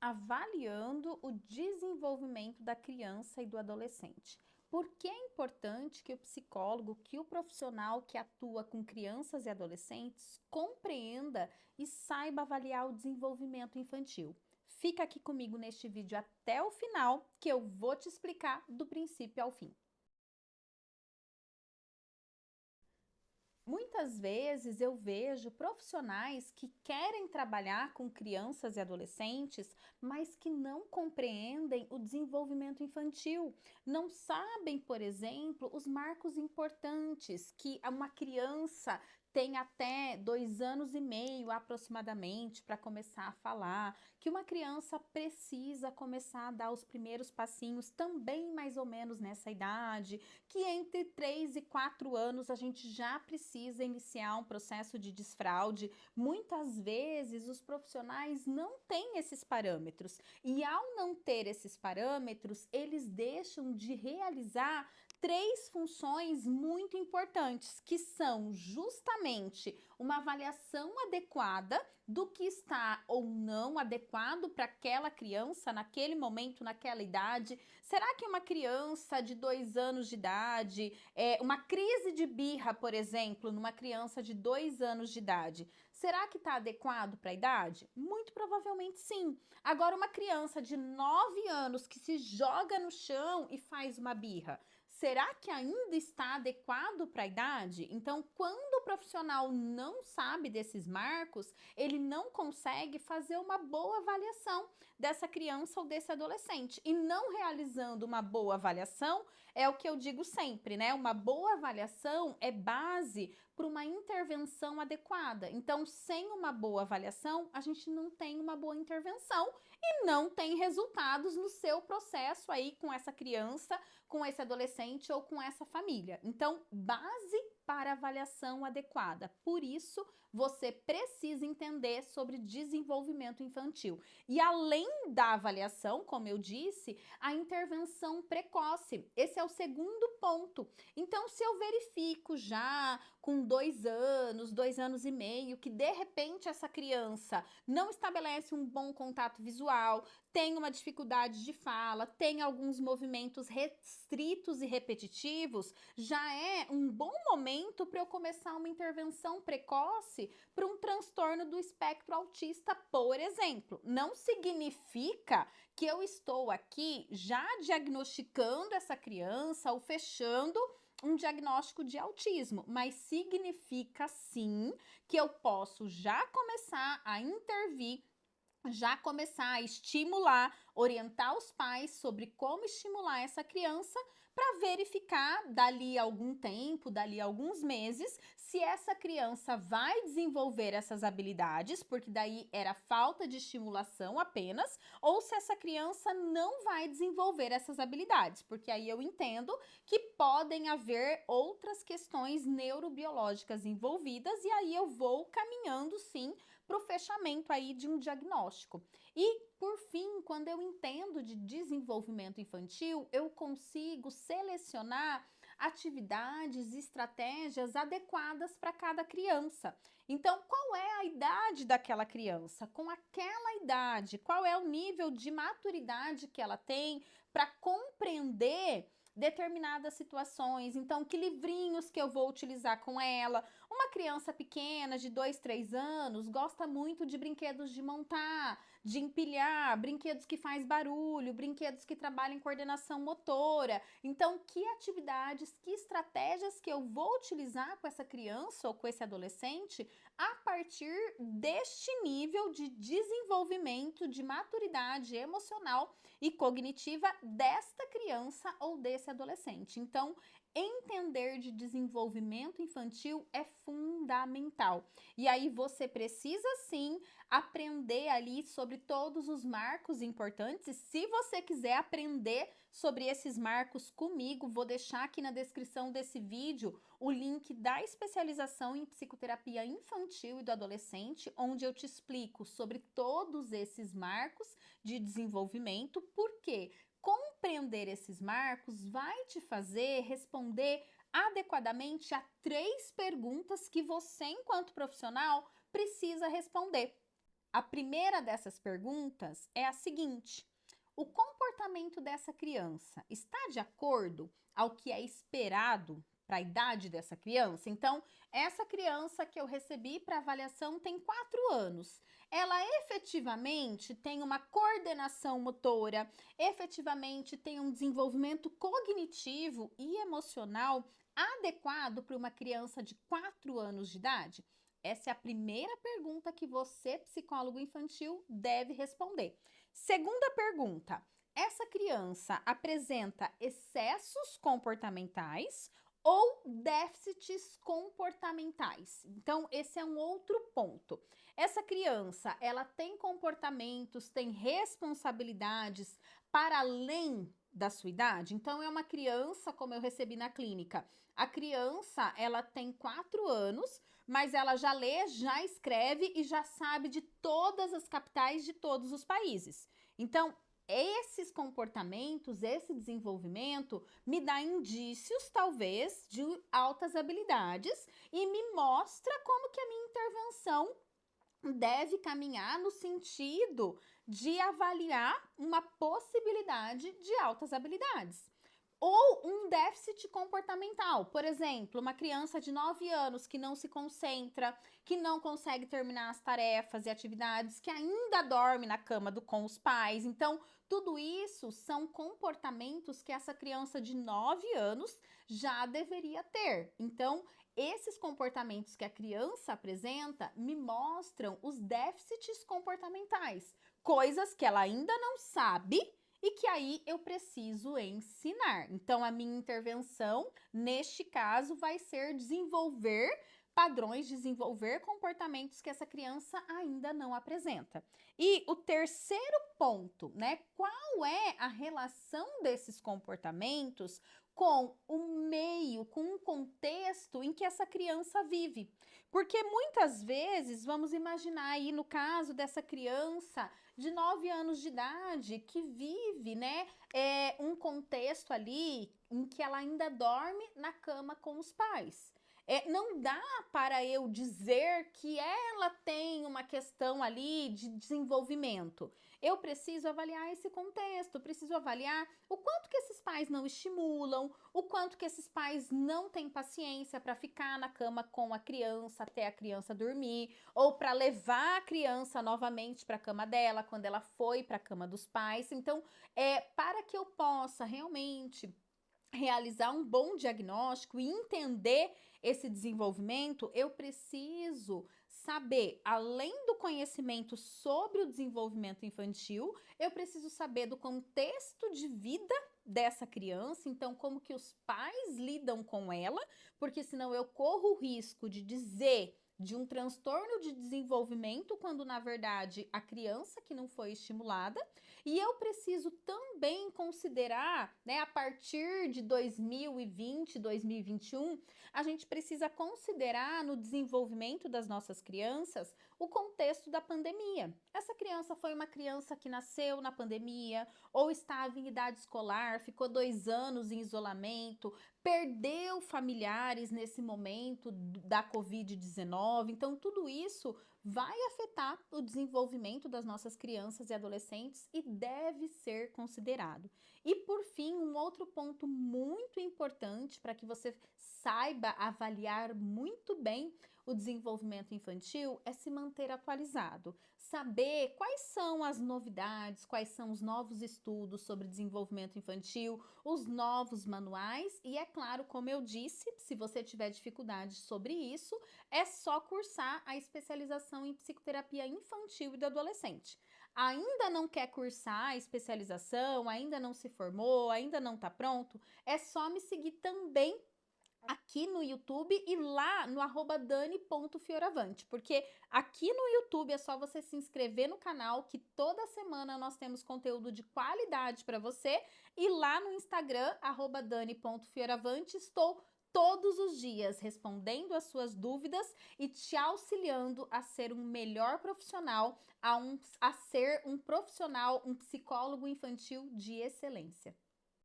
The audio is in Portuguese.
avaliando o desenvolvimento da criança e do adolescente. Por que é importante que o psicólogo, que o profissional que atua com crianças e adolescentes compreenda e saiba avaliar o desenvolvimento infantil? Fica aqui comigo neste vídeo até o final, que eu vou te explicar do princípio ao fim. Muitas vezes eu vejo profissionais que querem trabalhar com crianças e adolescentes, mas que não compreendem o desenvolvimento infantil. Não sabem, por exemplo, os marcos importantes que uma criança tem até 2 anos e meio aproximadamente para começar a falar, que uma criança precisa começar a dar os primeiros passinhos também mais ou menos nessa idade, que entre 3 e 4 anos a gente já precisa iniciar um processo de desfraude. Muitas vezes os profissionais não têm esses parâmetros e ao não ter esses parâmetros, eles deixam de realizar três funções muito importantes, que são justamente uma avaliação adequada do que está ou não adequado para aquela criança naquele momento, naquela idade. Será que uma criança de 2 anos de idade, uma crise de birra, por exemplo, numa criança de 2 anos de idade, será que está adequado para a idade? Muito provavelmente sim. Agora, uma criança de 9 anos que se joga no chão e faz uma birra, será que ainda está adequado para a idade? Então, quando o profissional não sabe desses marcos, ele não consegue fazer uma boa avaliação dessa criança ou desse adolescente. E não realizando uma boa avaliação, é o que eu digo sempre, né? Uma boa avaliação é base para uma intervenção adequada. Então, sem uma boa avaliação, a gente não tem uma boa intervenção e não tem resultados no seu processo aí com essa criança, com esse adolescente ou com essa família. Então, base para avaliação adequada. Por isso, você precisa entender sobre desenvolvimento infantil. E além da avaliação, como eu disse, a intervenção precoce. Esse é o segundo ponto. Então, se eu verifico já com 2 anos e meio, que de repente essa criança não estabelece um bom contato visual, tem uma dificuldade de fala, tem alguns movimentos restritos e repetitivos, já é um bom momento para eu começar uma intervenção precoce para um transtorno do espectro autista, por exemplo. Não significa que eu estou aqui já diagnosticando essa criança ou fechando um diagnóstico de autismo, mas significa sim que eu posso já começar a intervir, já começar a estimular, orientar os pais sobre como estimular essa criança para verificar dali algum tempo, dali alguns meses, se essa criança vai desenvolver essas habilidades, porque daí era falta de estimulação apenas, ou se essa criança não vai desenvolver essas habilidades, porque aí eu entendo que podem haver outras questões neurobiológicas envolvidas e aí eu vou caminhando sim para o fechamento aí de um diagnóstico. E, por fim, quando eu entendo de desenvolvimento infantil, eu consigo selecionar atividades e estratégias adequadas para cada criança. Então, qual é a idade daquela criança? Com aquela idade, qual é o nível de maturidade que ela tem para compreender determinadas situações? Então, que livrinhos que eu vou utilizar com ela? Uma criança pequena de 2, 3 anos gosta muito de brinquedos de montar, de empilhar, brinquedos que faz barulho, brinquedos que trabalham em coordenação motora. Então, que atividades, que estratégias que eu vou utilizar com essa criança ou com esse adolescente a partir deste nível de desenvolvimento, de maturidade emocional e cognitiva desta criança ou desse adolescente. Então, entender de desenvolvimento infantil é fundamental. E aí você precisa sim aprender ali sobre todos os marcos importantes. E se você quiser aprender sobre esses marcos comigo, vou deixar aqui na descrição desse vídeo o link da especialização em psicoterapia infantil e do adolescente, onde eu te explico sobre todos esses marcos de desenvolvimento, porque compreender esses marcos vai te fazer responder adequadamente a 3 perguntas que você, enquanto profissional, precisa responder. A primeira dessas perguntas é a seguinte: o comportamento dessa criança está de acordo ao que é esperado para a idade dessa criança? Então, essa criança que eu recebi para avaliação tem 4 anos. Ela efetivamente tem uma coordenação motora, efetivamente tem um desenvolvimento cognitivo e emocional adequado para uma criança de 4 anos de idade? Essa é a primeira pergunta que você, psicólogo infantil, deve responder. Segunda pergunta: essa criança apresenta excessos comportamentais ou déficits comportamentais? Então, esse é um outro ponto. Essa criança, ela tem comportamentos, tem responsabilidades para além da sua idade? Então, é uma criança, como eu recebi na clínica, a criança, ela tem 4 anos, mas ela já lê, já escreve e já sabe de todas as capitais de todos os países. Então, esses comportamentos, esse desenvolvimento me dá indícios, talvez, de altas habilidades e me mostra como que a minha intervenção deve caminhar no sentido de avaliar uma possibilidade de altas habilidades. Ou um déficit comportamental, por exemplo, uma criança de 9 anos que não se concentra, que não consegue terminar as tarefas e atividades, que ainda dorme na cama com os pais. Então, tudo isso são comportamentos que essa criança de 9 anos já deveria ter. Então, esses comportamentos que a criança apresenta me mostram os déficits comportamentais, coisas que ela ainda não sabe e que aí eu preciso ensinar. Então, a minha intervenção, neste caso, vai ser desenvolver padrões, desenvolver comportamentos que essa criança ainda não apresenta. E o terceiro ponto, né? Qual é a relação desses comportamentos com o meio, com o contexto em que essa criança vive? Porque muitas vezes, vamos imaginar aí no caso dessa criança de 9 anos de idade que vive, né, um contexto ali em que ela ainda dorme na cama com os pais. Não dá para eu dizer que ela tem uma questão ali de desenvolvimento. Eu preciso avaliar esse contexto, preciso avaliar o quanto que esses pais não estimulam, o quanto que esses pais não têm paciência para ficar na cama com a criança até a criança dormir, ou para levar a criança novamente para a cama dela quando ela foi para a cama dos pais. Então, para que eu possa realmente realizar um bom diagnóstico e entender esse desenvolvimento, eu preciso saber, além do conhecimento sobre o desenvolvimento infantil, eu preciso saber do contexto de vida dessa criança, então como que os pais lidam com ela, porque senão eu corro o risco de dizer de um transtorno de desenvolvimento, quando na verdade a criança que não foi estimulada. E eu preciso também considerar, né, a partir de 2020, 2021, a gente precisa considerar no desenvolvimento das nossas crianças o contexto da pandemia. Essa criança foi uma criança que nasceu na pandemia ou estava em idade escolar, ficou 2 anos em isolamento, perdeu familiares nesse momento da Covid-19. Então, tudo isso vai afetar o desenvolvimento das nossas crianças e adolescentes e deve ser considerado. E por fim, um outro ponto muito importante para que você saiba avaliar muito bem o desenvolvimento infantil é se manter atualizado, saber quais são as novidades, quais são os novos estudos sobre desenvolvimento infantil, os novos manuais e, é claro, como eu disse, se você tiver dificuldade sobre isso, é só cursar a especialização em psicoterapia infantil e do adolescente. Ainda não quer cursar a especialização, ainda não se formou, ainda não está pronto, é só me seguir também aqui no YouTube e lá no @dani.fioravante, porque aqui no YouTube é só você se inscrever no canal, que toda semana nós temos conteúdo de qualidade para você, e lá no Instagram @dani.fioravante estou todos os dias respondendo as suas dúvidas e te auxiliando a ser um melhor profissional, a ser um profissional, um psicólogo infantil de excelência.